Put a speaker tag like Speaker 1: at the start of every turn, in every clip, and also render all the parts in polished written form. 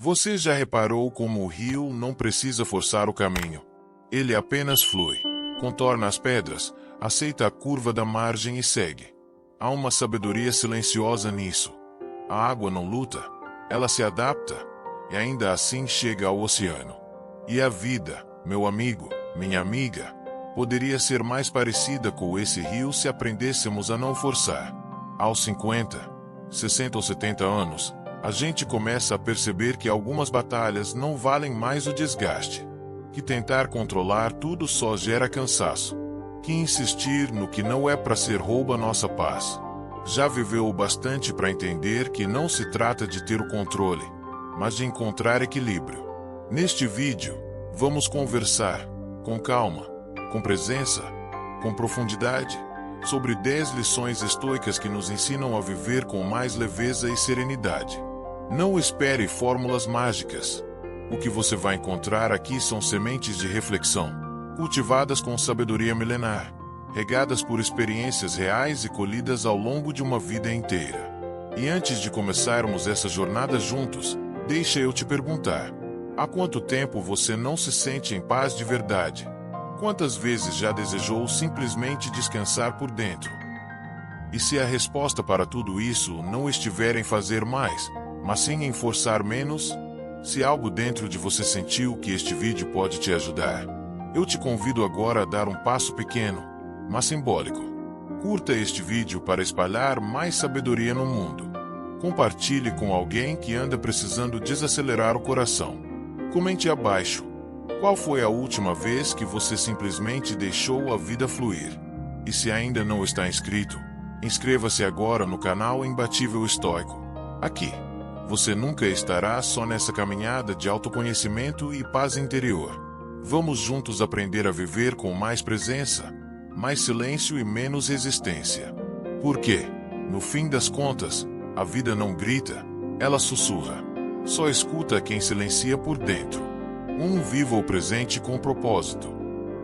Speaker 1: Você já reparou como o rio não precisa forçar o caminho? Ele apenas flui, contorna as pedras, aceita a curva da margem e segue. Há uma sabedoria silenciosa nisso. A água não luta, ela se adapta, e ainda assim chega ao oceano. E a vida, meu amigo, minha amiga, poderia ser mais parecida com esse rio se aprendêssemos a não forçar. Aos 50, 60 ou 70 anos, a gente começa a perceber que algumas batalhas não valem mais o desgaste, que tentar controlar tudo só gera cansaço, que insistir no que não é para ser rouba nossa paz. Já viveu o bastante para entender que não se trata de ter o controle, mas de encontrar equilíbrio. Neste vídeo, vamos conversar, com calma, com presença, com profundidade, sobre 10 lições estoicas que nos ensinam a viver com mais leveza e serenidade. Não espere fórmulas mágicas. O que você vai encontrar aqui são sementes de reflexão, cultivadas com sabedoria milenar, regadas por experiências reais e colhidas ao longo de uma vida inteira. E antes de começarmos essa jornada juntos, deixa eu te perguntar: há quanto tempo você não se sente em paz de verdade? Quantas vezes já desejou simplesmente descansar por dentro? E se a resposta para tudo isso não estiver em fazer mais, mas sim em forçar menos? Se algo dentro de você sentiu que este vídeo pode te ajudar, eu te convido agora a dar um passo pequeno, mas simbólico. Curta este vídeo para espalhar mais sabedoria no mundo. Compartilhe com alguém que anda precisando desacelerar o coração. Comente abaixo: qual foi a última vez que você simplesmente deixou a vida fluir? E se ainda não está inscrito, inscreva-se agora no canal Imbatível Estoico. Aqui, você nunca estará só nessa caminhada de autoconhecimento e paz interior. Vamos juntos aprender a viver com mais presença, mais silêncio e menos resistência. Porque, no fim das contas, a vida não grita, ela sussurra. Só escuta quem silencia por dentro. Viva o presente com propósito.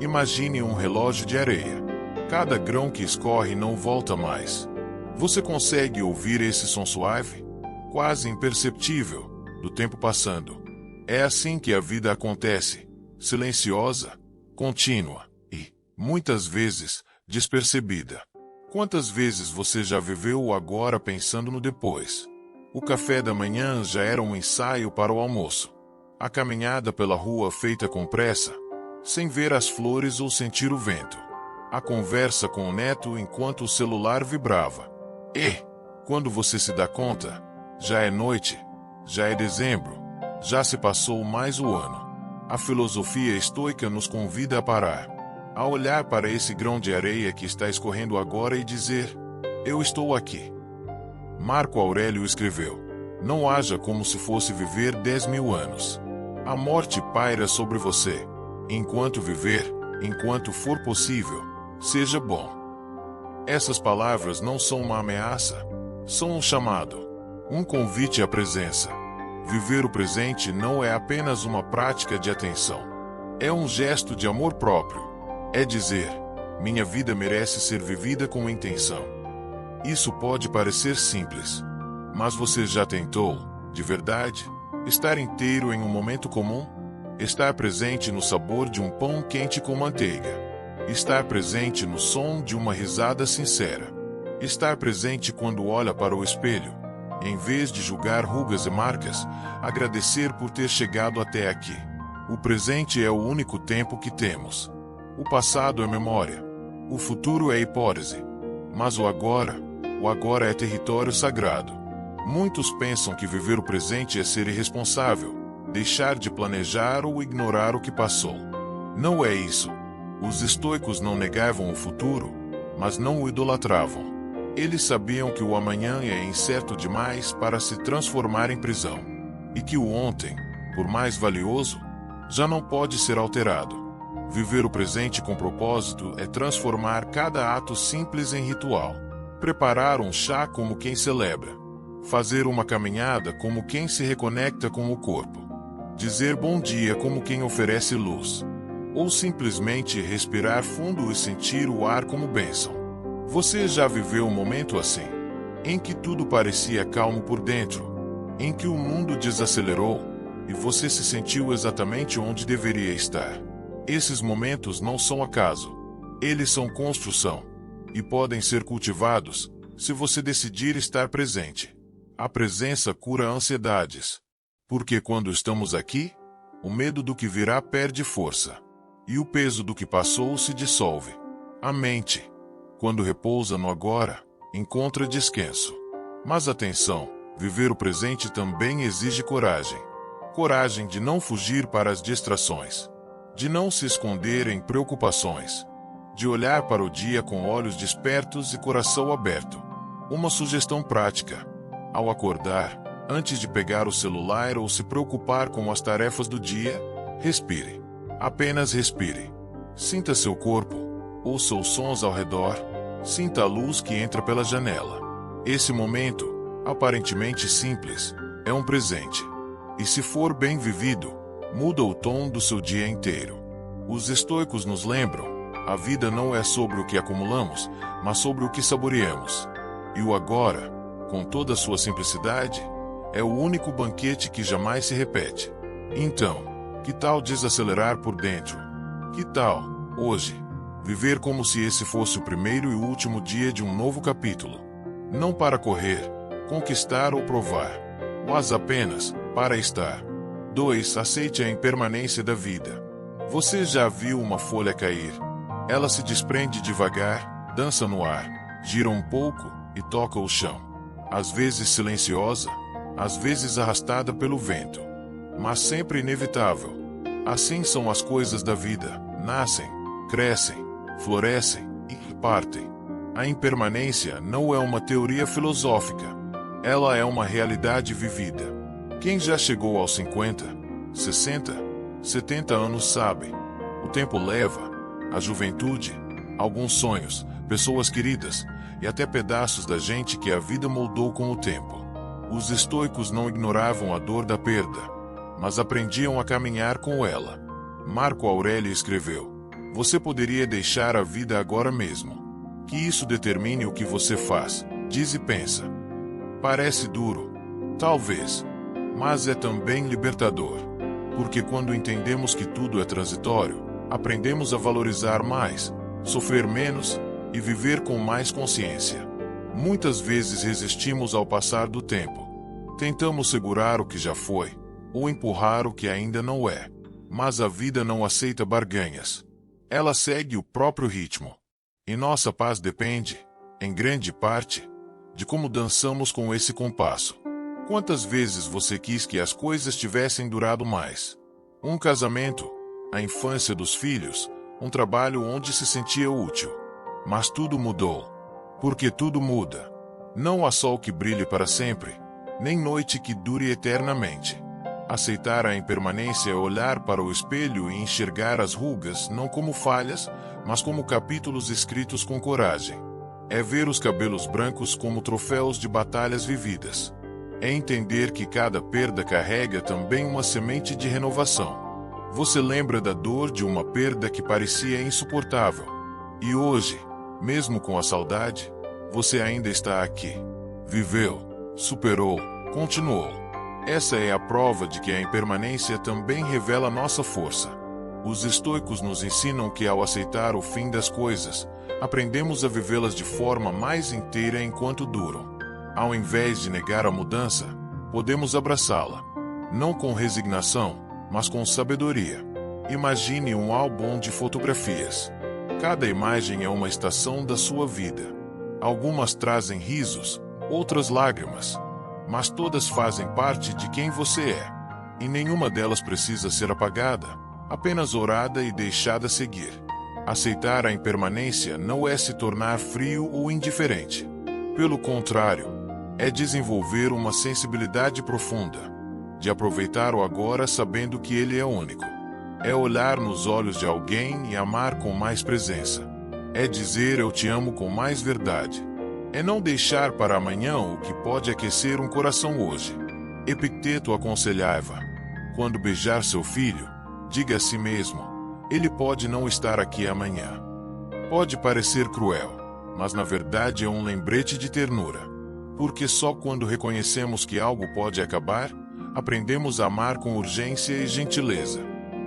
Speaker 1: Imagine um relógio de areia. Cada grão que escorre não volta mais. Você consegue ouvir esse som suave, quase imperceptível, do tempo passando? É assim que a vida acontece, silenciosa, contínua e, muitas vezes, despercebida. Quantas vezes você já viveu o agora pensando no depois? O café da manhã já era um ensaio para o almoço. A caminhada pela rua feita com pressa, sem ver as flores ou sentir o vento. A conversa com o neto enquanto o celular vibrava. E, quando você se dá conta, já é noite, já é dezembro, já se passou mais o ano. A filosofia estoica nos convida a parar, a olhar para esse grão de areia que está escorrendo agora e dizer: eu estou aqui. Marco Aurélio escreveu: não haja como se fosse viver 10.000 anos. A morte paira sobre você. Enquanto viver, enquanto for possível, seja bom. Essas palavras não são uma ameaça, são um chamado, um convite à presença. Viver o presente não é apenas uma prática de atenção. É um gesto de amor próprio. É dizer: minha vida merece ser vivida com intenção. Isso pode parecer simples, mas você já tentou, de verdade, estar inteiro em um momento comum? Estar presente no sabor de um pão quente com manteiga. Estar presente no som de uma risada sincera. Estar presente quando olha para o espelho. Em vez de julgar rugas e marcas, agradecer por ter chegado até aqui. O presente é o único tempo que temos. O passado é memória. O futuro é hipótese. Mas o agora é território sagrado. Muitos pensam que viver o presente é ser irresponsável, deixar de planejar ou ignorar o que passou. Não é isso. Os estoicos não negavam o futuro, mas não o idolatravam. Eles sabiam que o amanhã é incerto demais para se transformar em prisão, e que o ontem, por mais valioso, já não pode ser alterado. Viver o presente com propósito é transformar cada ato simples em ritual. Preparar um chá como quem celebra. Fazer uma caminhada como quem se reconecta com o corpo. Dizer bom dia como quem oferece luz. Ou simplesmente respirar fundo e sentir o ar como bênção. Você já viveu um momento assim, em que tudo parecia calmo por dentro, em que o mundo desacelerou, e você se sentiu exatamente onde deveria estar. Esses momentos não são acaso. Eles são construção, e podem ser cultivados se você decidir estar presente. A presença cura ansiedades, porque quando estamos aqui, o medo do que virá perde força, e o peso do que passou se dissolve. A mente, quando repousa no agora, encontra descanso. Mas atenção, viver o presente também exige coragem. Coragem de não fugir para as distrações, de não se esconder em preocupações, de olhar para o dia com olhos despertos e coração aberto. Uma sugestão prática: ao acordar, antes de pegar o celular ou se preocupar com as tarefas do dia, respire. Apenas respire. Sinta seu corpo, ouça os sons ao redor, sinta a luz que entra pela janela. Esse momento, aparentemente simples, é um presente. E se for bem vivido, muda o tom do seu dia inteiro. Os estoicos nos lembram: a vida não é sobre o que acumulamos, mas sobre o que saboreamos. E o agora, com toda a sua simplicidade, é o único banquete que jamais se repete. Então, que tal desacelerar por dentro? Que tal, hoje, viver como se esse fosse o primeiro e último dia de um novo capítulo? Não para correr, conquistar ou provar, mas apenas para estar. 2. Aceite a impermanência da vida. Você já viu uma folha cair? Ela se desprende devagar, dança no ar, gira um pouco e toca o chão. Às vezes silenciosa, às vezes arrastada pelo vento, mas sempre inevitável. Assim são as coisas da vida: nascem, crescem, florescem e partem. A impermanência não é uma teoria filosófica. Ela é uma realidade vivida. Quem já chegou aos 50, 60, 70 anos sabe: o tempo leva, a juventude, alguns sonhos, pessoas queridas e até pedaços da gente que a vida moldou com o tempo. Os estoicos não ignoravam a dor da perda, mas aprendiam a caminhar com ela. Marco Aurélio escreveu: você poderia deixar a vida agora mesmo. Que isso determine o que você faz, diz e pensa. Parece duro, talvez, mas é também libertador. Porque quando entendemos que tudo é transitório, aprendemos a valorizar mais, sofrer menos e viver com mais consciência. Muitas vezes resistimos ao passar do tempo. Tentamos segurar o que já foi, ou empurrar o que ainda não é. Mas a vida não aceita barganhas. Ela segue o próprio ritmo. E nossa paz depende, em grande parte, de como dançamos com esse compasso. Quantas vezes você quis que as coisas tivessem durado mais? Um casamento, a infância dos filhos, um trabalho onde se sentia útil. Mas tudo mudou. Porque tudo muda. Não há sol que brilhe para sempre, nem noite que dure eternamente. Aceitar a impermanência é olhar para o espelho e enxergar as rugas não como falhas, mas como capítulos escritos com coragem. É ver os cabelos brancos como troféus de batalhas vividas. É entender que cada perda carrega também uma semente de renovação. Você lembra da dor de uma perda que parecia insuportável. E hoje, mesmo com a saudade, você ainda está aqui. Viveu, superou, continuou. Essa é a prova de que a impermanência também revela nossa força. Os estoicos nos ensinam que ao aceitar o fim das coisas, aprendemos a vivê-las de forma mais inteira enquanto duram. Ao invés de negar a mudança, podemos abraçá-la. Não com resignação, mas com sabedoria. Imagine um álbum de fotografias. Cada imagem é uma estação da sua vida. Algumas trazem risos, outras lágrimas. Mas todas fazem parte de quem você é. E nenhuma delas precisa ser apagada, apenas orada e deixada seguir. Aceitar a impermanência não é se tornar frio ou indiferente. Pelo contrário, é desenvolver uma sensibilidade profunda, de aproveitar o agora sabendo que ele é único. É olhar nos olhos de alguém e amar com mais presença. É dizer eu te amo com mais verdade. É não deixar para amanhã o que pode aquecer um coração hoje. Epicteto aconselhava: quando beijar seu filho, diga a si mesmo: ele pode não estar aqui amanhã. Pode parecer cruel, mas na verdade é um lembrete de ternura. Porque só quando reconhecemos que algo pode acabar, Aprendemos a amar com urgência e gentileza.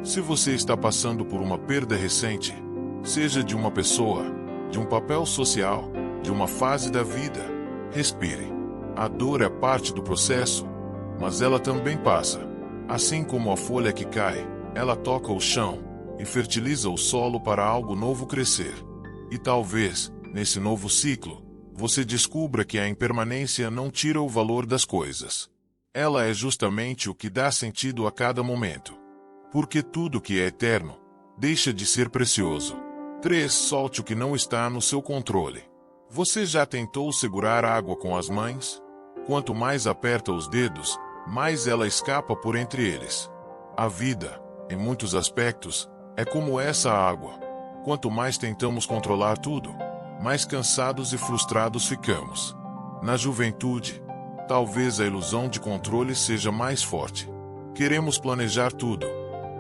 Speaker 1: Se você está passando por uma perda recente, seja de uma pessoa, de um papel social, de uma fase da vida, respire. A dor é parte do processo, mas ela também passa. Assim como a folha que cai, ela toca o chão e fertiliza o solo para algo novo crescer. E talvez, nesse novo ciclo, você descubra que a impermanência não tira o valor das coisas. Ela é justamente o que dá sentido a cada momento. Porque tudo que é eterno deixa de ser precioso. 3. Solte o que não está no seu controle. Você já tentou segurar a água com as mãos? Quanto mais aperta os dedos, mais ela escapa por entre eles. A vida, em muitos aspectos, é como essa água. Quanto mais tentamos controlar tudo, mais cansados e frustrados ficamos. Na juventude, talvez a ilusão de controle seja mais forte. Queremos planejar tudo: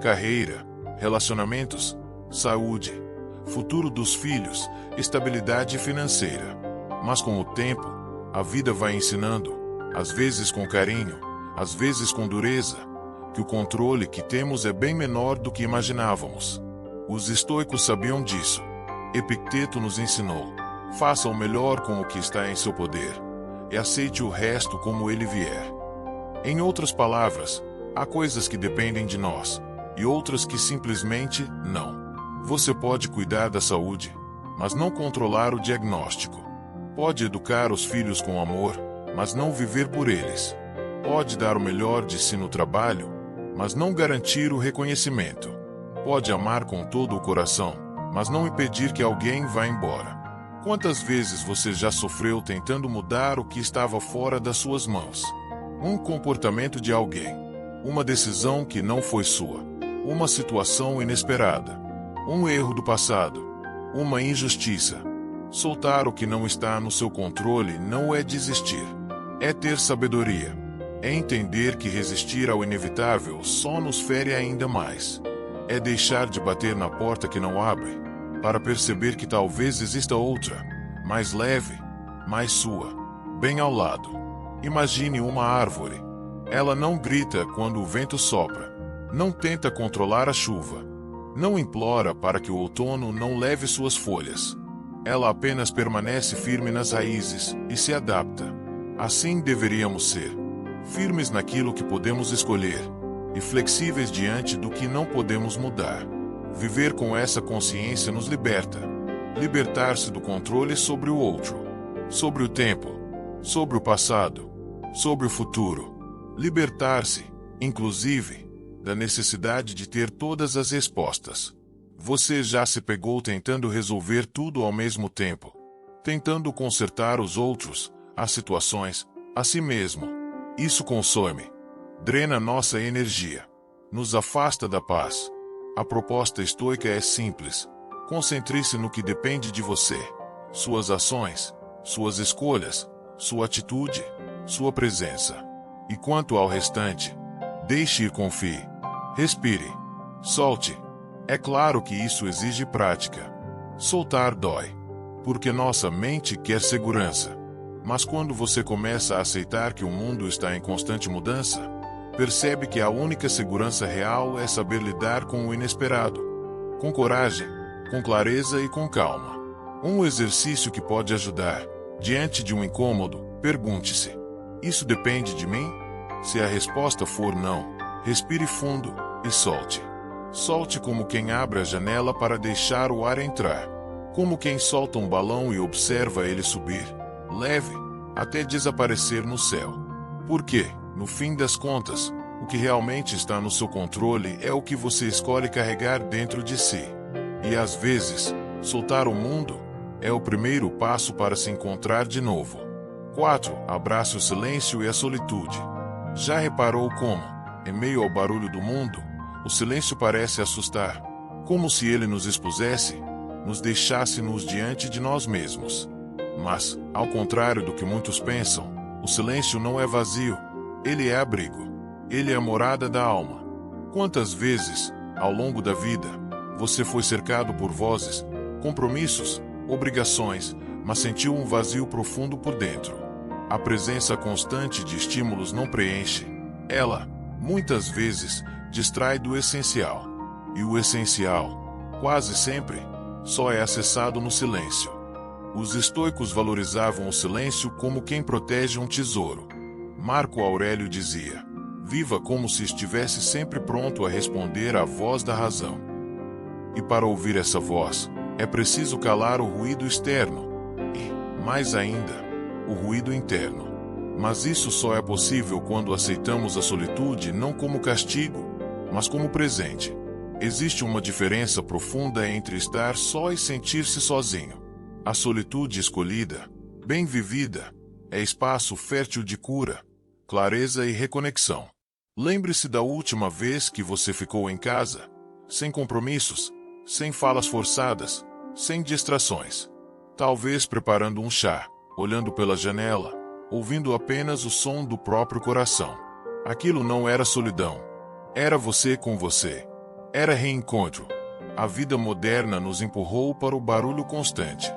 Speaker 1: carreira, relacionamentos, saúde, futuro dos filhos, estabilidade financeira. Mas com o tempo, a vida vai ensinando, às vezes com carinho, às vezes com dureza, que o controle que temos é bem menor do que imaginávamos. Os estoicos sabiam disso. Epicteto nos ensinou: faça o melhor com o que está em seu poder, e aceite o resto como ele vier. Em outras palavras, há coisas que dependem de nós, e outras que simplesmente não. Você pode cuidar da saúde, mas não controlar o diagnóstico. Pode educar os filhos com amor, mas não viver por eles. Pode dar o melhor de si no trabalho, mas não garantir o reconhecimento. Pode amar com todo o coração, mas não impedir que alguém vá embora. Quantas vezes você já sofreu tentando mudar o que estava fora das suas mãos? Um comportamento de alguém, uma decisão que não foi sua, uma situação inesperada, um erro do passado, uma injustiça. Soltar o que não está no seu controle não é desistir. É ter sabedoria. É entender que resistir ao inevitável só nos fere ainda mais. É deixar de bater na porta que não abre, para perceber que talvez exista outra, mais leve, mais sua, bem ao lado. Imagine uma árvore. Ela não grita quando o vento sopra, não tenta controlar a chuva, não implora para que o outono não leve suas folhas. Ela apenas permanece firme nas raízes e se adapta. Assim deveríamos ser. Firmes naquilo que podemos escolher e flexíveis diante do que não podemos mudar. Viver com essa consciência nos liberta. Libertar-se do controle sobre o outro, sobre o tempo, sobre o passado, sobre o futuro. Libertar-se, inclusive, da necessidade de ter todas as respostas. Você já se pegou tentando resolver tudo ao mesmo tempo, tentando consertar os outros, as situações, a si mesmo. Isso consome, drena nossa energia, nos afasta da paz. A proposta estoica é simples: concentre-se no que depende de você, suas ações, suas escolhas, sua atitude, sua presença. E quanto ao restante, deixe ir, confie, respire, solte. É claro que isso exige prática. Soltar dói, porque nossa mente quer segurança. Mas quando você começa a aceitar que o mundo está em constante mudança, percebe que a única segurança real é saber lidar com o inesperado, com coragem, com clareza e com calma. Um exercício que pode ajudar: diante de um incômodo, pergunte-se: isso depende de mim? Se a resposta for não, respire fundo e solte. Solte como quem abre a janela para deixar o ar entrar, como quem solta um balão e observa ele subir, leve, até desaparecer no céu. Porque, no fim das contas, o que realmente está no seu controle é o que você escolhe carregar dentro de si. E às vezes, soltar o mundo é o primeiro passo para se encontrar de novo. 4. Abrace o silêncio e a solitude. Já reparou como, em meio ao barulho do mundo, o silêncio parece assustar, como se ele nos expusesse, nos deixasse-nos diante de nós mesmos. Mas, ao contrário do que muitos pensam, o silêncio não é vazio, ele é abrigo. Ele é a morada da alma. Quantas vezes, ao longo da vida, você foi cercado por vozes, compromissos, obrigações, mas sentiu um vazio profundo por dentro? A presença constante de estímulos não preenche. Ela muitas vezes, distrai do essencial. E o essencial, quase sempre, só é acessado no silêncio. Os estoicos valorizavam o silêncio como quem protege um tesouro. Marco Aurélio dizia: viva como se estivesse sempre pronto a responder à voz da razão. E para ouvir essa voz, é preciso calar o ruído externo e, mais ainda, o ruído interno. Mas isso só é possível quando aceitamos a solitude não como castigo, mas como presente. Existe uma diferença profunda entre estar só e sentir-se sozinho. A solitude escolhida, bem vivida, é espaço fértil de cura, clareza e reconexão. Lembre-se da última vez que você ficou em casa, sem compromissos, sem falas forçadas, sem distrações. Talvez preparando um chá, olhando pela janela, ouvindo apenas o som do próprio coração. Aquilo não era solidão. Era você com você. Era reencontro. A vida moderna nos empurrou para o barulho constante.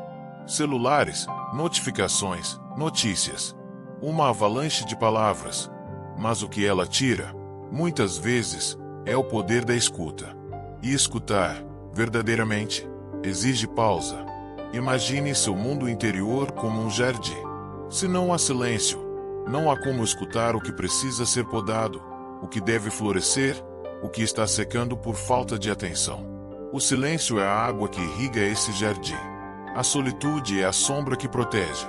Speaker 1: Celulares, notificações, notícias. Uma avalanche de palavras. Mas o que ela tira, muitas vezes, é o poder da escuta. E escutar, verdadeiramente, exige pausa. Imagine seu mundo interior como um jardim. Se não há silêncio, não há como escutar o que precisa ser podado, o que deve florescer, o que está secando por falta de atenção. O silêncio é a água que irriga esse jardim. A solitude é a sombra que protege.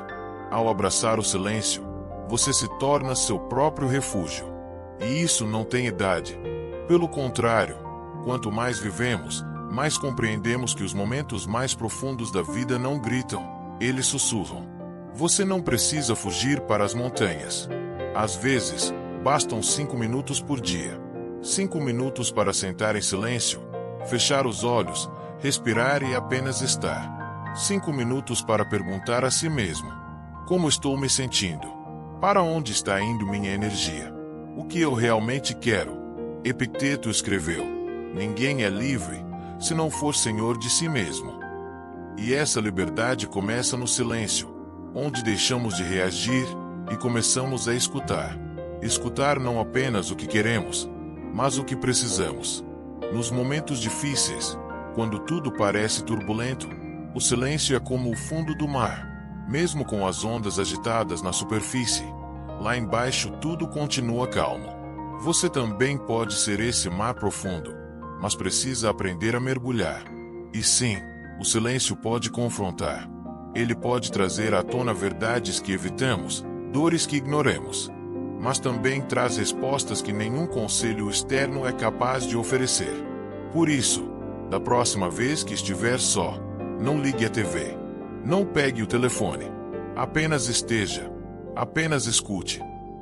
Speaker 1: Ao abraçar o silêncio, você se torna seu próprio refúgio. E isso não tem idade. Pelo contrário, quanto mais vivemos, mais compreendemos que os momentos mais profundos da vida não gritam, eles sussurram. Você não precisa fugir para as montanhas. Às vezes, bastam 5 minutos por dia. 5 minutos para sentar em silêncio, fechar os olhos, respirar e apenas estar. 5 minutos para perguntar a si mesmo: como estou me sentindo? Para onde está indo minha energia? O que eu realmente quero? Epicteto escreveu: ninguém é livre se não for senhor de si mesmo. E essa liberdade começa no silêncio, onde deixamos de reagir e começamos a escutar. Escutar não apenas o que queremos, mas o que precisamos. Nos momentos difíceis, quando tudo parece turbulento, o silêncio é como o fundo do mar. Mesmo com as ondas agitadas na superfície, lá embaixo tudo continua calmo. Você também pode ser esse mar profundo, mas precisa aprender a mergulhar. E sim, o silêncio pode confrontar. Ele pode trazer à tona verdades que evitamos, dores que ignoramos. Mas também traz respostas que nenhum conselho externo é capaz de oferecer. Por isso, da próxima vez que estiver só, não ligue a TV. Não pegue o telefone. Apenas esteja. Apenas escute.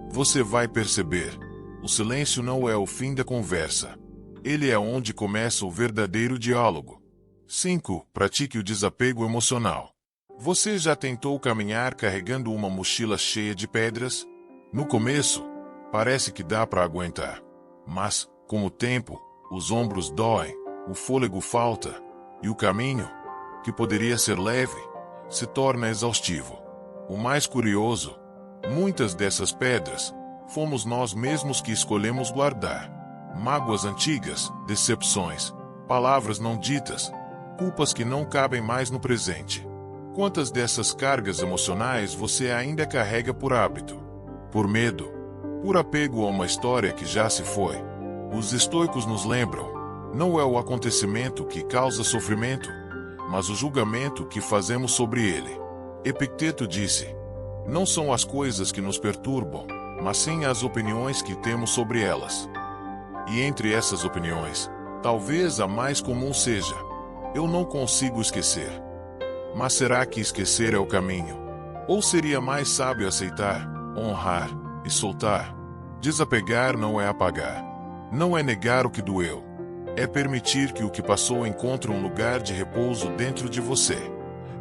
Speaker 1: Você vai perceber. O silêncio não é o fim da conversa. Ele é onde começa o verdadeiro diálogo. 5. Pratique o desapego emocional. Você já tentou caminhar carregando uma mochila cheia de pedras? No começo, parece que dá para aguentar. Mas, com o tempo, os ombros doem, o fôlego falta, e o caminho, que poderia ser leve, se torna exaustivo. O mais curioso, muitas dessas pedras, fomos nós mesmos que escolhemos guardar. Mágoas antigas, decepções, palavras não ditas, culpas que não cabem mais no presente. Quantas dessas cargas emocionais você ainda carrega por hábito? Por medo? Por apego a uma história que já se foi? Os estoicos nos lembram, não é o acontecimento que causa sofrimento, mas o julgamento que fazemos sobre ele. Epicteto disse: não são as coisas que nos perturbam, mas sim as opiniões que temos sobre elas. E entre essas opiniões, talvez a mais comum seja: eu não consigo esquecer. Mas será que esquecer é o caminho? Ou seria mais sábio aceitar, honrar e soltar? Desapegar não é apagar. Não é negar o que doeu. É permitir que o que passou encontre um lugar de repouso dentro de você.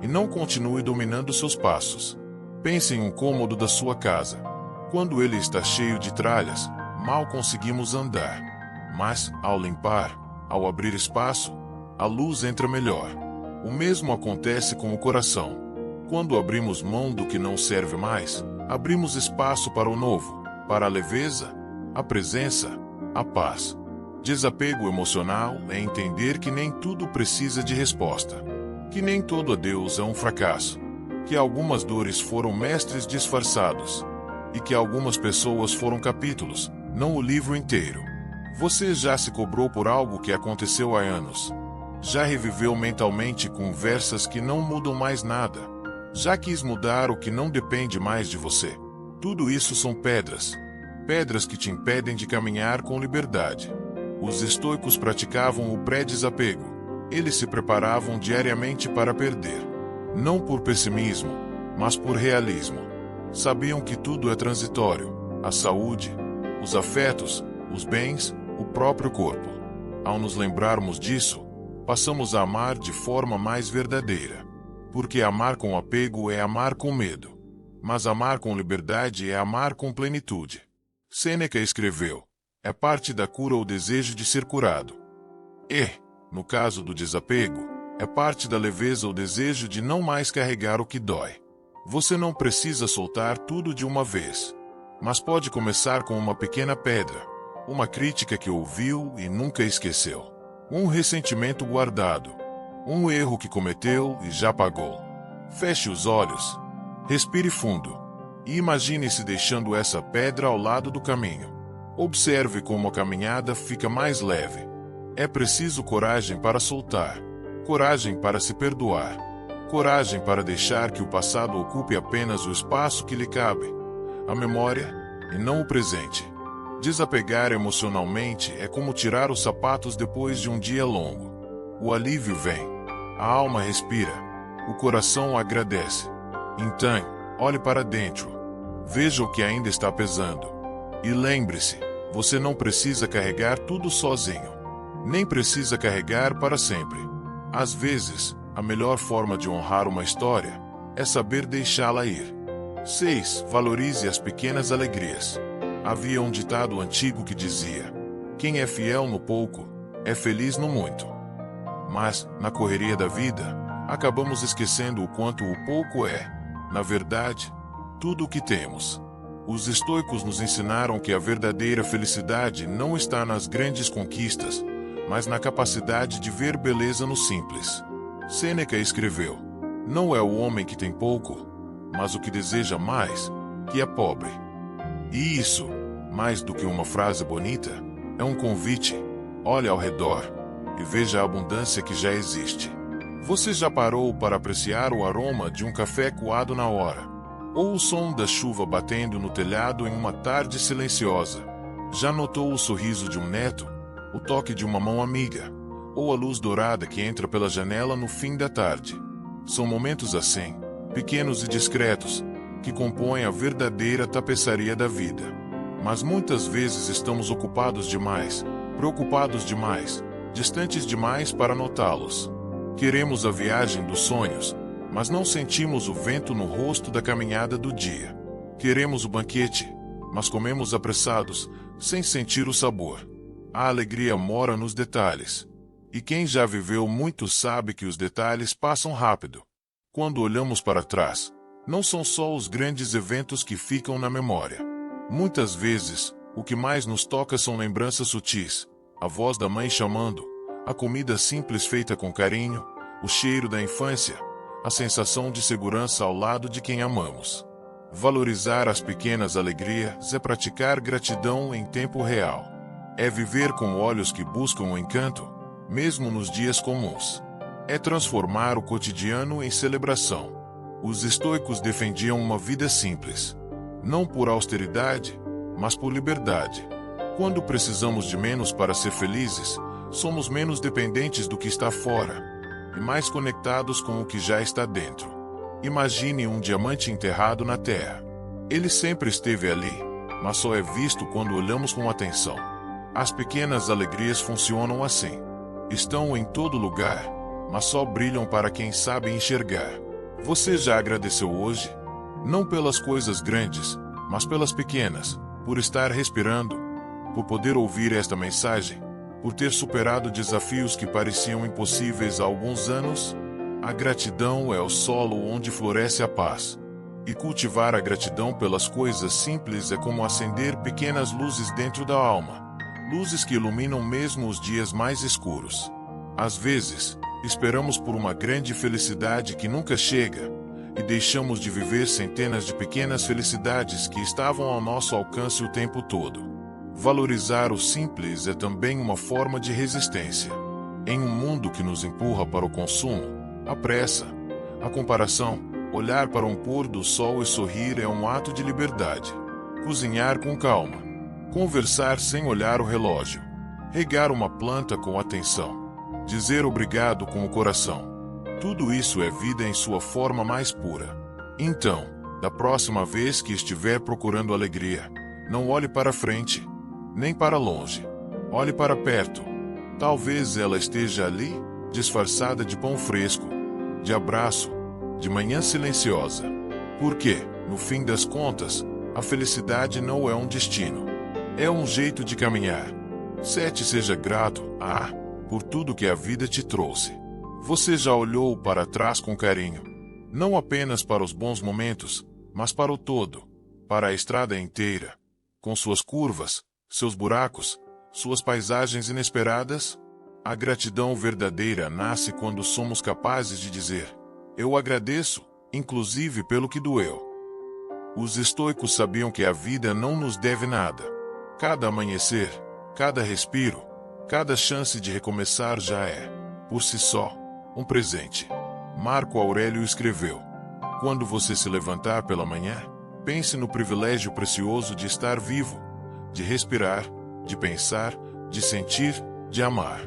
Speaker 1: E não continue dominando seus passos. Pense em um cômodo da sua casa. Quando ele está cheio de tralhas, mal conseguimos andar. Mas, ao limpar, ao abrir espaço, a luz entra melhor. O mesmo acontece com o coração. Quando abrimos mão do que não serve mais, abrimos espaço para o novo, para a leveza, a presença, A paz. Desapego emocional é entender que nem tudo precisa de resposta. Que nem todo adeus é um fracasso. Que algumas dores foram mestres disfarçados. E que algumas pessoas foram capítulos, não o livro inteiro. Você já se cobrou por algo que aconteceu há anos? Já reviveu mentalmente conversas que não mudam mais nada? Já quis mudar o que não depende mais de você? Tudo isso são pedras. Pedras que te impedem de caminhar com liberdade. Os estoicos praticavam o pré-desapego. Eles se preparavam diariamente para perder. Não por pessimismo, mas por realismo. Sabiam que tudo é transitório. A saúde, os afetos, os bens, o próprio corpo. Ao nos lembrarmos disso, passamos a amar de forma mais verdadeira. Porque amar com apego é amar com medo. Mas amar com liberdade é amar com plenitude. Sêneca escreveu: é parte da cura o desejo de ser curado. E, no caso do desapego, é parte da leveza o desejo de não mais carregar o que dói. Você não precisa soltar tudo de uma vez. Mas pode começar com uma pequena pedra. Uma crítica que ouviu e nunca esqueceu. Um ressentimento guardado. Um erro que cometeu e já pagou. Feche os olhos. Respire fundo. E imagine-se deixando essa pedra ao lado do caminho. Observe como a caminhada fica mais leve. É preciso coragem para soltar. Coragem para se perdoar. Coragem para deixar que o passado ocupe apenas o espaço que lhe cabe. A memória, e não o presente. Desapegar emocionalmente é como tirar os sapatos depois de um dia longo. O alívio vem. A alma respira. O coração agradece. Então, olhe para dentro. Veja o que ainda está pesando. E lembre-se, você não precisa carregar tudo sozinho. Nem precisa carregar para sempre. Às vezes, a melhor forma de honrar uma história é saber deixá-la ir. 6. Valorize as pequenas alegrias. Havia um ditado antigo que dizia: quem é fiel no pouco, é feliz no muito. Mas, na correria da vida, acabamos esquecendo o quanto o pouco é, na verdade, tudo o que temos. Os estoicos nos ensinaram que a verdadeira felicidade não está nas grandes conquistas, mas na capacidade de ver beleza no simples. Sêneca escreveu: não é o homem que tem pouco, mas o que deseja mais, que é pobre. E isso, mais do que uma frase bonita, é um convite. Olhe ao redor e veja a abundância que já existe. Você já parou para apreciar o aroma de um café coado na hora? Ou o som da chuva batendo no telhado em uma tarde silenciosa? Já notou o sorriso de um neto? O toque de uma mão amiga? Ou a luz dourada que entra pela janela no fim da tarde? São momentos assim, pequenos e discretos, que compõem a verdadeira tapeçaria da vida. Mas muitas vezes estamos ocupados demais, preocupados demais, distantes demais para notá-los. Queremos a viagem dos sonhos, mas não sentimos o vento no rosto da caminhada do dia. Queremos o banquete, mas comemos apressados, sem sentir o sabor. A alegria mora nos detalhes. E quem já viveu muito sabe que os detalhes passam rápido. Quando olhamos para trás, não são só os grandes eventos que ficam na memória. Muitas vezes, o que mais nos toca são lembranças sutis, a voz da mãe chamando, a comida simples feita com carinho, o cheiro da infância, a sensação de segurança ao lado de quem amamos. Valorizar as pequenas alegrias é praticar gratidão em tempo real. É viver com olhos que buscam o encanto, mesmo nos dias comuns. É transformar o cotidiano em celebração. Os estoicos defendiam uma vida simples. Não por austeridade, mas por liberdade. Quando precisamos de menos para ser felizes, somos menos dependentes do que está fora e mais conectados com o que já está dentro. Imagine um diamante enterrado na terra. Ele sempre esteve ali, mas só é visto quando olhamos com atenção. As pequenas alegrias funcionam assim. Estão em todo lugar, mas só brilham para quem sabe enxergar. Você já agradeceu hoje? Não pelas coisas grandes, mas pelas pequenas, por estar respirando, por poder ouvir esta mensagem, por ter superado desafios que pareciam impossíveis há alguns anos. A gratidão é o solo onde floresce a paz. E cultivar a gratidão pelas coisas simples é como acender pequenas luzes dentro da alma. luzes que iluminam mesmo os dias mais escuros. Às vezes, esperamos por uma grande felicidade que nunca chega, e deixamos de viver centenas de pequenas felicidades que estavam ao nosso alcance o tempo todo. Valorizar o simples é também uma forma de resistência. Em um mundo que nos empurra para o consumo, a pressa, a comparação, olhar para um pôr do sol e sorrir é um ato de liberdade. Cozinhar com calma, conversar sem olhar o relógio, regar uma planta com atenção, dizer obrigado com o coração. Tudo isso é vida em sua forma mais pura. Então, da próxima vez que estiver procurando alegria, não olhe para frente, nem para longe. Olhe para perto. Talvez ela esteja ali, disfarçada de pão fresco, de abraço, de manhã silenciosa. Porque, no fim das contas, a felicidade não é um destino. É um jeito de caminhar. Seja grato, por tudo que a vida te trouxe. Você já olhou para trás com carinho, não apenas para os bons momentos, mas para o todo, para a estrada inteira, com suas curvas, seus buracos, suas paisagens inesperadas? A gratidão verdadeira nasce quando somos capazes de dizer: eu agradeço, inclusive pelo que doeu. Os estoicos sabiam que a vida não nos deve nada. Cada amanhecer, cada respiro, cada chance de recomeçar já é, por si só, um presente. Marco Aurélio escreveu: quando você se levantar pela manhã, pense no privilégio precioso de estar vivo, de respirar, de pensar, de sentir, de amar.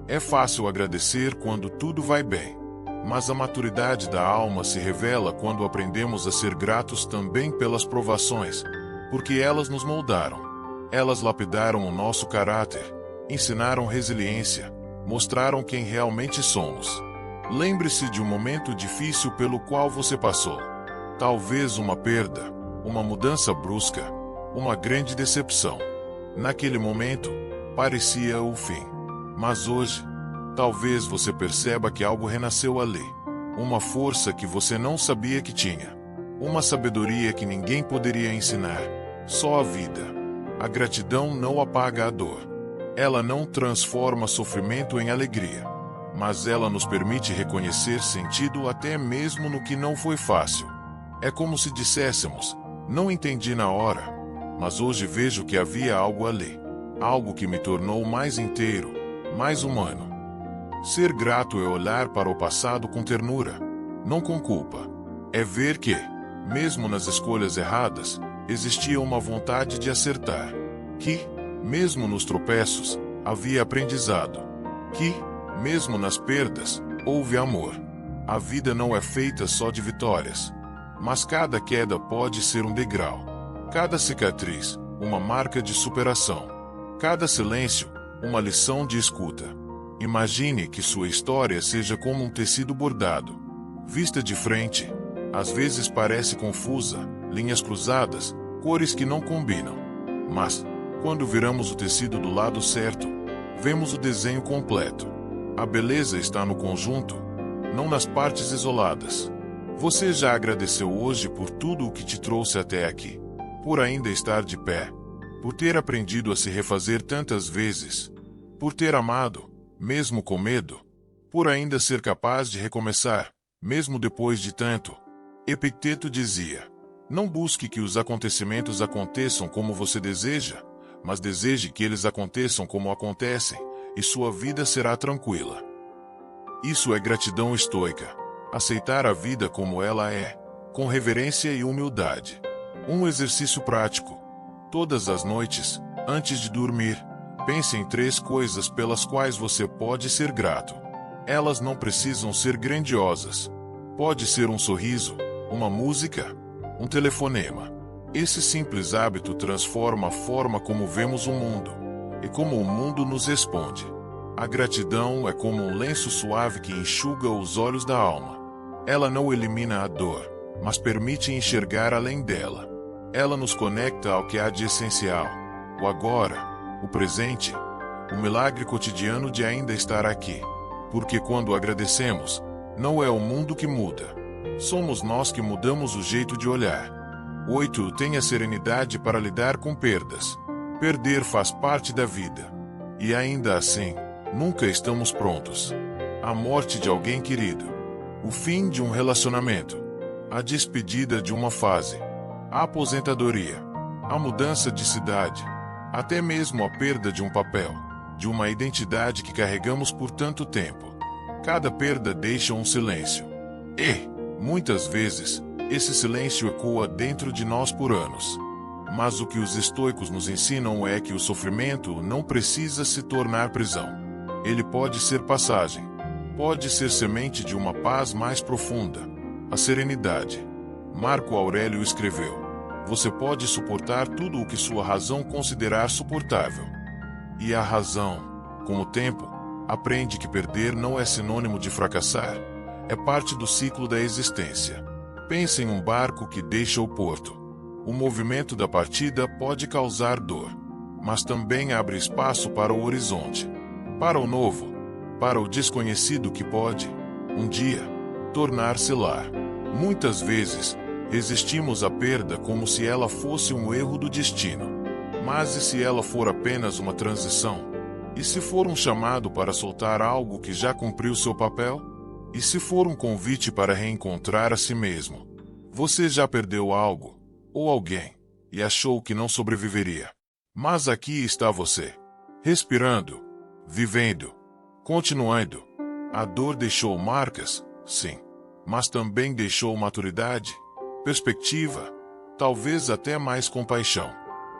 Speaker 1: É fácil agradecer quando tudo vai bem, mas a maturidade da alma se revela quando aprendemos a ser gratos também pelas provações, porque elas nos moldaram. Elas lapidaram o nosso caráter, ensinaram resiliência, mostraram quem realmente somos. Lembre-se de um momento difícil pelo qual você passou. Talvez uma perda, uma mudança brusca, uma grande decepção. Naquele momento, parecia o fim. Mas hoje, talvez você perceba que algo renasceu ali. Uma força que você não sabia que tinha. Uma sabedoria que ninguém poderia ensinar. Só a vida. A gratidão não apaga a dor. Ela não transforma sofrimento em alegria. Mas ela nos permite reconhecer sentido até mesmo no que não foi fácil. É como se disséssemos: não entendi na hora, mas hoje vejo que havia algo ali. Algo que me tornou mais inteiro, mais humano. Ser grato é olhar para o passado com ternura, não com culpa. É ver que, mesmo nas escolhas erradas, existia uma vontade de acertar. Que, mesmo nos tropeços, havia aprendizado. Que, mesmo nas perdas, houve amor. A vida não é feita só de vitórias, mas cada queda pode ser um degrau. Cada cicatriz, uma marca de superação. Cada silêncio, uma lição de escuta. Imagine que sua história seja como um tecido bordado. Vista de frente, às vezes parece confusa, linhas cruzadas, cores que não combinam. Mas, quando viramos o tecido do lado certo, vemos o desenho completo. A beleza está no conjunto, não nas partes isoladas. Você já agradeceu hoje por tudo o que te trouxe até aqui? Por ainda estar de pé? Por ter aprendido a se refazer tantas vezes? Por ter amado, mesmo com medo? Por ainda ser capaz de recomeçar, mesmo depois de tanto? Epicteto dizia: não busque que os acontecimentos aconteçam como você deseja, mas deseje que eles aconteçam como acontecem, e sua vida será tranquila. Isso é gratidão estoica. Aceitar a vida como ela é, com reverência e humildade. Um exercício prático. Todas as noites, antes de dormir, pense em 3 coisas pelas quais você pode ser grato. Elas não precisam ser grandiosas. Pode ser um sorriso, uma música, um telefonema. Esse simples hábito transforma a forma como vemos o mundo e como o mundo nos responde. A gratidão é como um lenço suave que enxuga os olhos da alma. Ela não elimina a dor, mas permite enxergar além dela. Ela nos conecta ao que há de essencial, o agora, o presente, o milagre cotidiano de ainda estar aqui. Porque quando agradecemos, não é o mundo que muda. Somos nós que mudamos o jeito de olhar. 8. Tenha serenidade para lidar com perdas. Perder faz parte da vida. E ainda assim, nunca estamos prontos. A morte de alguém querido, o fim de um relacionamento, a despedida de uma fase, a aposentadoria, a mudança de cidade, até mesmo a perda de um papel, de uma identidade que carregamos por tanto tempo. Cada perda deixa um silêncio. E, muitas vezes, esse silêncio ecoa dentro de nós por anos. Mas o que os estoicos nos ensinam é que o sofrimento não precisa se tornar prisão. Ele pode ser passagem. Pode ser semente de uma paz mais profunda. A serenidade. Marco Aurélio escreveu: você pode suportar tudo o que sua razão considerar suportável. E a razão, com o tempo, aprende que perder não é sinônimo de fracassar. É parte do ciclo da existência. Pense em um barco que deixa o porto. O movimento da partida pode causar dor, mas também abre espaço para o horizonte, para o novo, para o desconhecido que pode, um dia, tornar-se lar. Muitas vezes, resistimos à perda como se ela fosse um erro do destino. Mas e se ela for apenas uma transição? E se for um chamado para soltar algo que já cumpriu seu papel? E se for um convite para reencontrar a si mesmo? Você já perdeu algo, ou alguém, e achou que não sobreviveria. Mas aqui está você, respirando, vivendo, continuando. A dor deixou marcas, sim, mas também deixou maturidade, perspectiva, talvez até mais compaixão.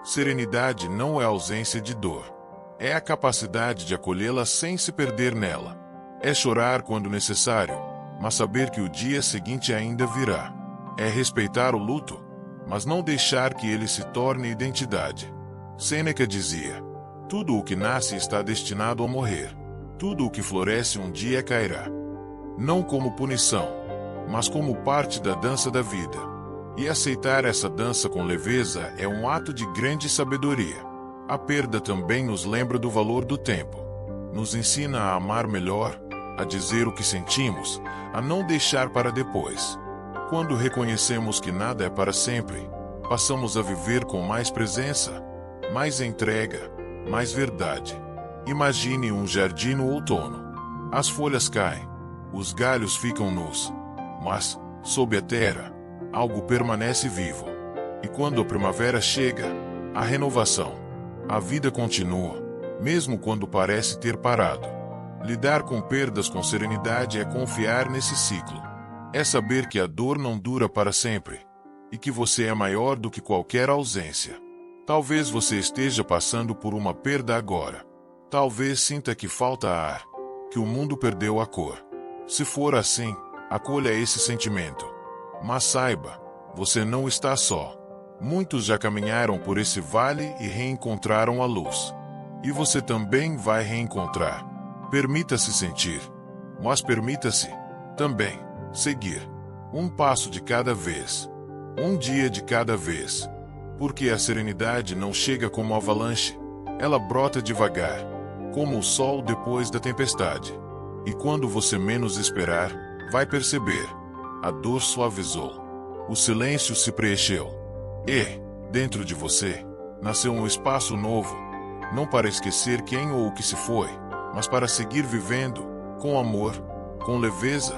Speaker 1: Serenidade não é ausência de dor. É a capacidade de acolhê-la sem se perder nela. É chorar quando necessário, mas saber que o dia seguinte ainda virá. É respeitar o luto, mas não deixar que ele se torne identidade. Sêneca dizia: tudo o que nasce está destinado a morrer. Tudo o que floresce um dia cairá. Não como punição, mas como parte da dança da vida. E aceitar essa dança com leveza é um ato de grande sabedoria. A perda também nos lembra do valor do tempo. Nos ensina a amar melhor, a dizer o que sentimos, a não deixar para depois. Quando reconhecemos que nada é para sempre, passamos a viver com mais presença, mais entrega, mais verdade. Imagine um jardim no outono. As folhas caem, os galhos ficam nus, mas, sob a terra, algo permanece vivo. E quando a primavera chega, a renovação, a vida continua, mesmo quando parece ter parado. Lidar com perdas com serenidade é confiar nesse ciclo. É saber que a dor não dura para sempre, e que você é maior do que qualquer ausência. Talvez você esteja passando por uma perda agora. Talvez sinta que falta ar, que o mundo perdeu a cor. Se for assim, acolha esse sentimento. Mas saiba, você não está só. Muitos já caminharam por esse vale e reencontraram a luz. E você também vai reencontrar. Permita-se sentir, mas permita-se, também, seguir. Um passo de cada vez. Um dia de cada vez. Porque a serenidade não chega como avalanche. Ela brota devagar, como o sol depois da tempestade. E quando você menos esperar, vai perceber. A dor suavizou. O silêncio se preencheu. E, dentro de você, nasceu um espaço novo. Não para esquecer quem ou o que se foi, mas para seguir vivendo, com amor, com leveza,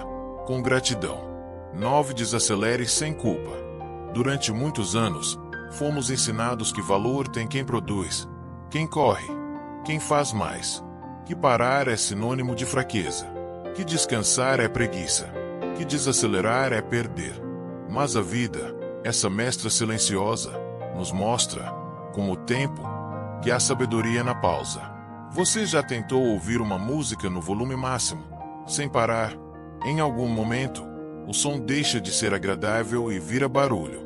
Speaker 1: com gratidão. 9. Desacelere sem culpa. Durante muitos anos, fomos ensinados que valor tem quem produz, quem corre, quem faz mais. Que parar é sinônimo de fraqueza. Que descansar é preguiça. Que desacelerar é perder. Mas a vida, essa mestra silenciosa, nos mostra, com o tempo, que há sabedoria na pausa. Você já tentou ouvir uma música no volume máximo, sem parar? Em algum momento, o som deixa de ser agradável e vira barulho.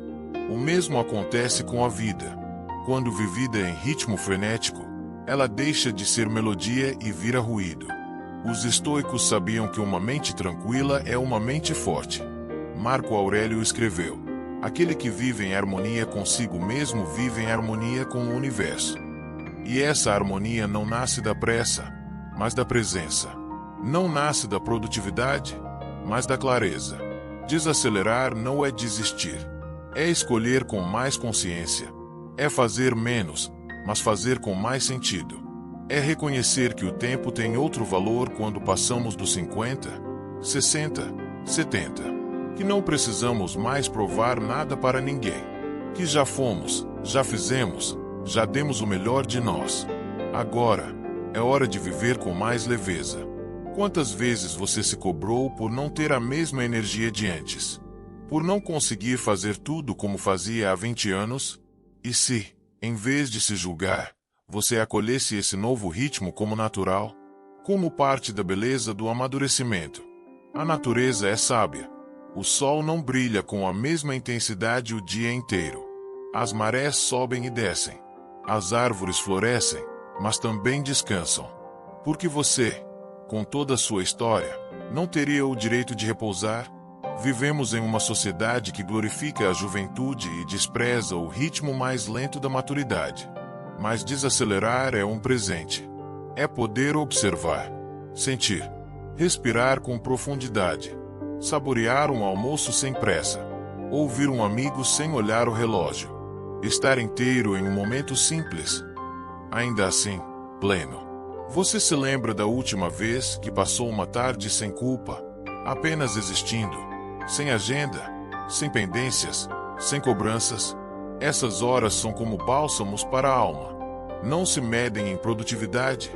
Speaker 1: O mesmo acontece com a vida. Quando vivida em ritmo frenético, ela deixa de ser melodia e vira ruído. Os estoicos sabiam que uma mente tranquila é uma mente forte. Marco Aurélio escreveu: aquele que vive em harmonia consigo mesmo vive em harmonia com o universo. E essa harmonia não nasce da pressa, mas da presença. Não nasce da produtividade, mas da clareza. Desacelerar não é desistir. É escolher com mais consciência. É fazer menos, mas fazer com mais sentido. É reconhecer que o tempo tem outro valor quando passamos dos 50, 60, 70. Que não precisamos mais provar nada para ninguém. Que já fomos, já fizemos, já demos o melhor de nós. Agora, é hora de viver com mais leveza. Quantas vezes você se cobrou por não ter a mesma energia de antes? Por não conseguir fazer tudo como fazia há 20 anos? E se, em vez de se julgar, você acolhesse esse novo ritmo como natural? Como parte da beleza do amadurecimento. A natureza é sábia. O sol não brilha com a mesma intensidade o dia inteiro. As marés sobem e descem. As árvores florescem, mas também descansam. Porque você, com toda a sua história, não teria o direito de repousar? Vivemos em uma sociedade que glorifica a juventude e despreza o ritmo mais lento da maturidade. Mas desacelerar é um presente. É poder observar, sentir, respirar com profundidade, saborear um almoço sem pressa, ouvir um amigo sem olhar o relógio, estar inteiro em um momento simples, ainda assim, pleno. Você se lembra da última vez que passou uma tarde sem culpa, apenas existindo, sem agenda, sem pendências, sem cobranças? Essas horas são como bálsamos para a alma. Não se medem em produtividade,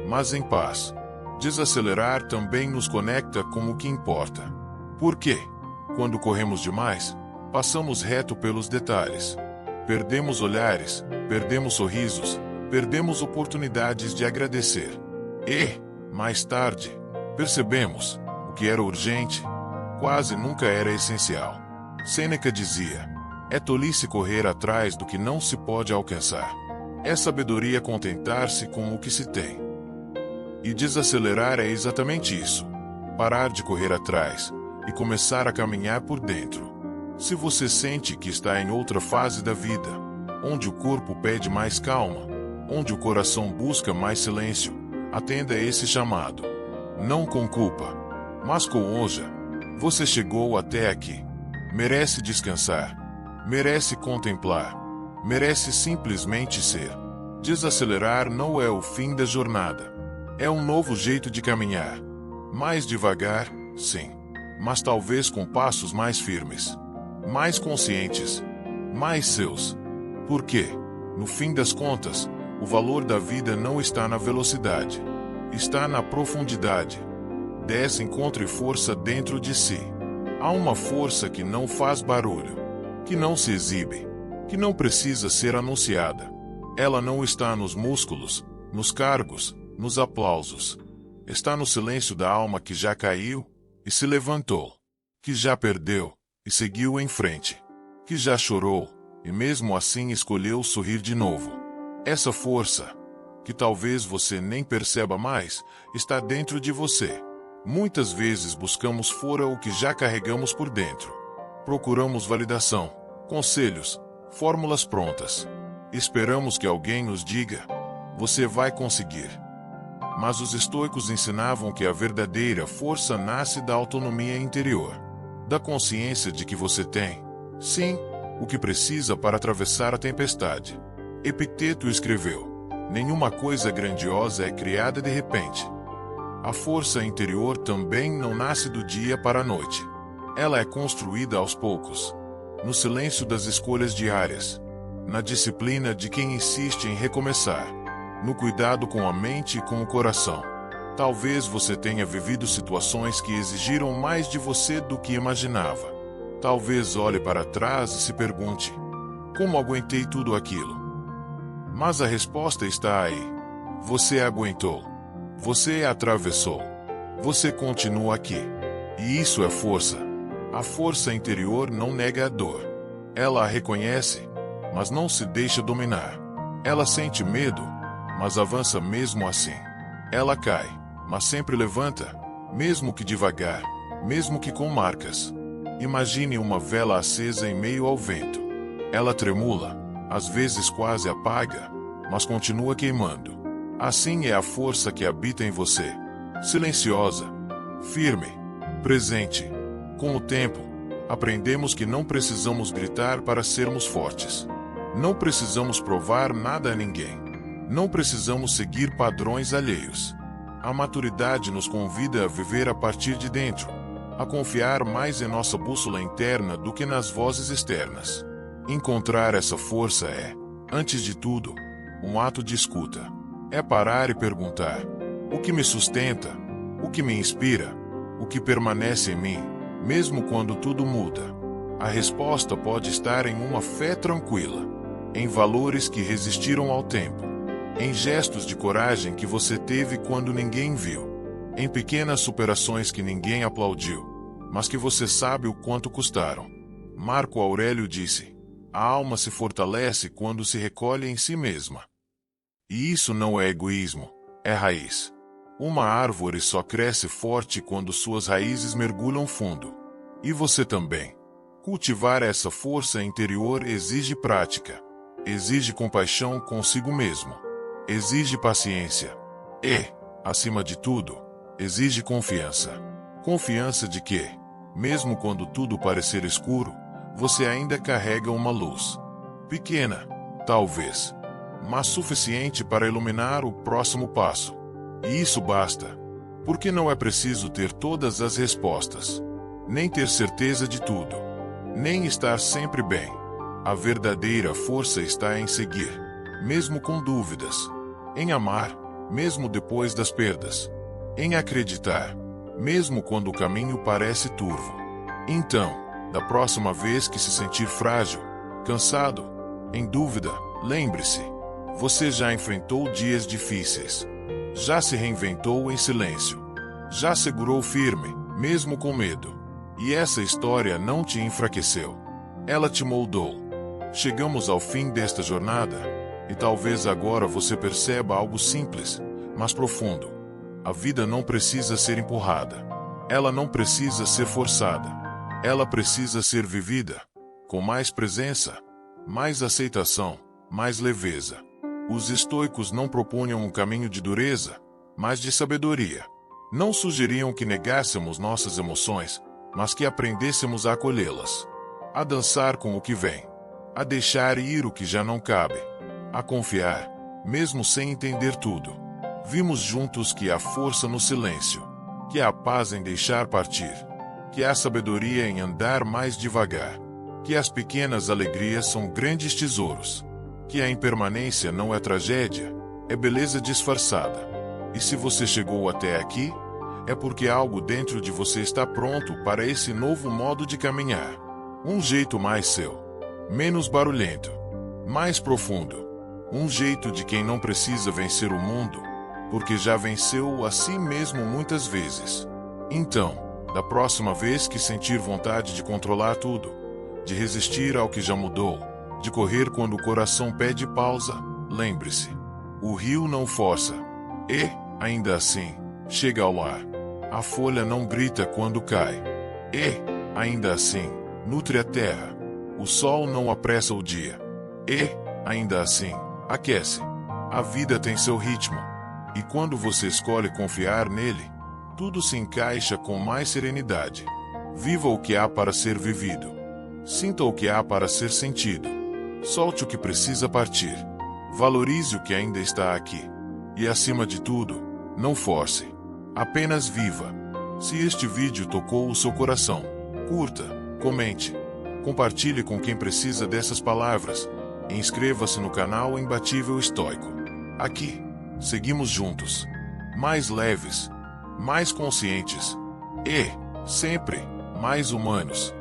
Speaker 1: mas em paz. Desacelerar também nos conecta com o que importa. Por quê? Quando corremos demais, passamos reto pelos detalhes. Perdemos olhares, perdemos sorrisos, perdemos oportunidades de agradecer. E, mais tarde, percebemos, o que era urgente, quase nunca era essencial. Sêneca dizia, é tolice correr atrás do que não se pode alcançar. É sabedoria contentar-se com o que se tem. E desacelerar é exatamente isso. Parar de correr atrás e começar a caminhar por dentro. Se você sente que está em outra fase da vida, onde o corpo pede mais calma, onde o coração busca mais silêncio, atenda a esse chamado. Não com culpa, mas com honra. Você chegou até aqui. Merece descansar. Merece contemplar. Merece simplesmente ser. Desacelerar não é o fim da jornada. É um novo jeito de caminhar. Mais devagar, sim. Mas talvez com passos mais firmes. Mais conscientes. Mais seus. Porque, no fim das contas, o valor da vida não está na velocidade. Está na profundidade. Desce, encontre força dentro de si. Há uma força que não faz barulho. Que não se exibe. Que não precisa ser anunciada. Ela não está nos músculos, nos cargos, nos aplausos. Está no silêncio da alma que já caiu e se levantou. Que já perdeu e seguiu em frente. Que já chorou e mesmo assim escolheu sorrir de novo. Essa força, que talvez você nem perceba mais, está dentro de você. Muitas vezes buscamos fora o que já carregamos por dentro. Procuramos validação, conselhos, fórmulas prontas. Esperamos que alguém nos diga: você vai conseguir. Mas os estoicos ensinavam que a verdadeira força nasce da autonomia interior. Da consciência de que você tem, sim, o que precisa para atravessar a tempestade. Epicteto escreveu: nenhuma coisa grandiosa é criada de repente. A força interior também não nasce do dia para a noite. Ela é construída aos poucos, no silêncio das escolhas diárias, na disciplina de quem insiste em recomeçar, no cuidado com a mente e com o coração. Talvez você tenha vivido situações que exigiram mais de você do que imaginava. Talvez olhe para trás e se pergunte: como aguentei tudo aquilo? Mas a resposta está aí. Você aguentou. Você atravessou. Você continua aqui. E isso é força. A força interior não nega a dor. Ela a reconhece, mas não se deixa dominar. Ela sente medo, mas avança mesmo assim. Ela cai, mas sempre levanta, mesmo que devagar, mesmo que com marcas. Imagine uma vela acesa em meio ao vento. Ela tremula, às vezes quase apaga, mas continua queimando. Assim é a força que habita em você. Silenciosa, firme, presente. Com o tempo, aprendemos que não precisamos gritar para sermos fortes. Não precisamos provar nada a ninguém. Não precisamos seguir padrões alheios. A maturidade nos convida a viver a partir de dentro, a confiar mais em nossa bússola interna do que nas vozes externas. Encontrar essa força é, antes de tudo, um ato de escuta. É parar e perguntar: o que me sustenta? O que me inspira? O que permanece em mim, mesmo quando tudo muda? A resposta pode estar em uma fé tranquila, em valores que resistiram ao tempo, em gestos de coragem que você teve quando ninguém viu, em pequenas superações que ninguém aplaudiu, mas que você sabe o quanto custaram. Marco Aurélio disse: a alma se fortalece quando se recolhe em si mesma. E isso não é egoísmo, é raiz. Uma árvore só cresce forte quando suas raízes mergulham fundo. E você também. Cultivar essa força interior exige prática, exige compaixão consigo mesmo, exige paciência e, acima de tudo, exige confiança. Confiança de que, mesmo quando tudo parecer escuro, você ainda carrega uma luz. Pequena, talvez, mas suficiente para iluminar o próximo passo. E isso basta, porque não é preciso ter todas as respostas, nem ter certeza de tudo, nem estar sempre bem. A verdadeira força está em seguir, mesmo com dúvidas, em amar, mesmo depois das perdas, em acreditar, mesmo quando o caminho parece turvo. Então, da próxima vez que se sentir frágil, cansado, em dúvida, lembre-se: você já enfrentou dias difíceis. Já se reinventou em silêncio. Já segurou firme, mesmo com medo. E essa história não te enfraqueceu. Ela te moldou. Chegamos ao fim desta jornada, e talvez agora você perceba algo simples, mas profundo. A vida não precisa ser empurrada. Ela não precisa ser forçada. Ela precisa ser vivida, com mais presença, mais aceitação, mais leveza. Os estoicos não propunham um caminho de dureza, mas de sabedoria. Não sugeriam que negássemos nossas emoções, mas que aprendêssemos a acolhê-las, a dançar com o que vem, a deixar ir o que já não cabe, a confiar, mesmo sem entender tudo. Vimos juntos que há força no silêncio, que há paz em deixar partir, que há sabedoria em andar mais devagar, que as pequenas alegrias são grandes tesouros, que a impermanência não é tragédia, é beleza disfarçada. E se você chegou até aqui, é porque algo dentro de você está pronto para esse novo modo de caminhar. Um jeito mais seu, menos barulhento, mais profundo. Um jeito de quem não precisa vencer o mundo, porque já venceu a si mesmo muitas vezes. Então, da próxima vez que sentir vontade de controlar tudo, de resistir ao que já mudou, de correr quando o coração pede pausa, lembre-se: o rio não força, e, ainda assim, chega ao lar. A folha não grita quando cai, e, ainda assim, nutre a terra. O sol não apressa o dia, e, ainda assim, aquece. A vida tem seu ritmo, e quando você escolhe confiar nele, tudo se encaixa com mais serenidade. Viva o que há para ser vivido. Sinta o que há para ser sentido. Solte o que precisa partir. Valorize o que ainda está aqui. E acima de tudo, não force. Apenas viva. Se este vídeo tocou o seu coração, curta, comente, compartilhe com quem precisa dessas palavras e inscreva-se no canal Imbatível Estoico. Aqui, seguimos juntos, mais leves, mais conscientes e, sempre, mais humanos.